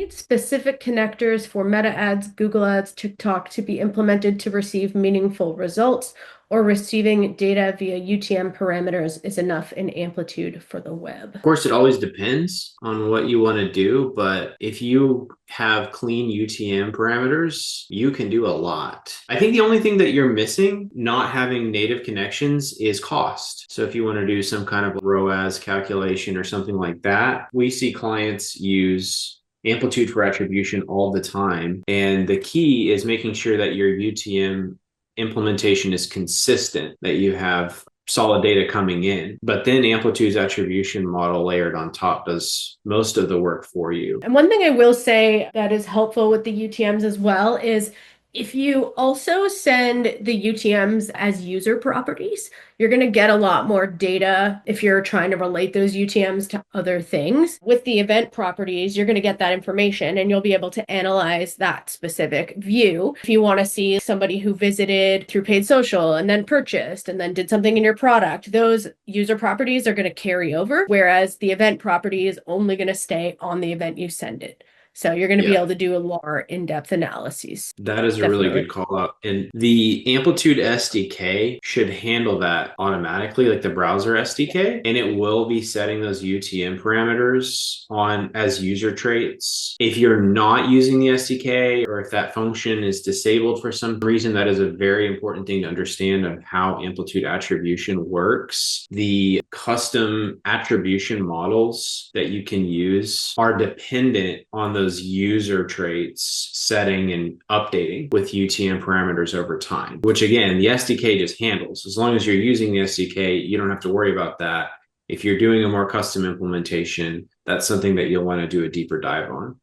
need specific connectors for Meta ads, Google ads, TikTok to be implemented to receive meaningful results, or receiving data via UTM parameters is enough in Amplitude for the web? Of course, it always depends on what you want to do, but if you have clean UTM parameters, you can do a lot. I think the only thing that you're missing, not having native connections, is cost. So if you want to do some kind of ROAS calculation or something like that, we see clients use Amplitude for attribution all the time. And the key is making sure that your UTM implementation is consistent, that you have solid data coming in, but then Amplitude's attribution model layered on top does most of the work for you. And one thing I will say that is helpful with the UTMs as well is if you also send the UTMs as user properties, you're going to get a lot more data if you're trying to relate those UTMs to other things. With the event properties, you're going to get that information and you'll be able to analyze that specific view. If you want to see somebody who visited through paid social and then purchased and then did something in your product, those user properties are going to carry over, whereas the event property is only going to stay on the event you send it. So you're going to be Yeah, able to do a more in-depth analyses. that is a really Definitely. good call out. And the Amplitude SDK should handle that automatically, like the browser SDK, and it will be setting those UTM parameters on as user traits. If you're not using the SDK or if that function is disabled for some reason, that is a very important thing to understand of how Amplitude attribution works. The custom attribution models that you can use are dependent on those user traits setting and updating with UTM parameters over time, which again, the SDK just handles. As long as you're using the SDK, you don't have to worry about that. If you're doing a more custom implementation, that's something that you'll want to do a deeper dive on.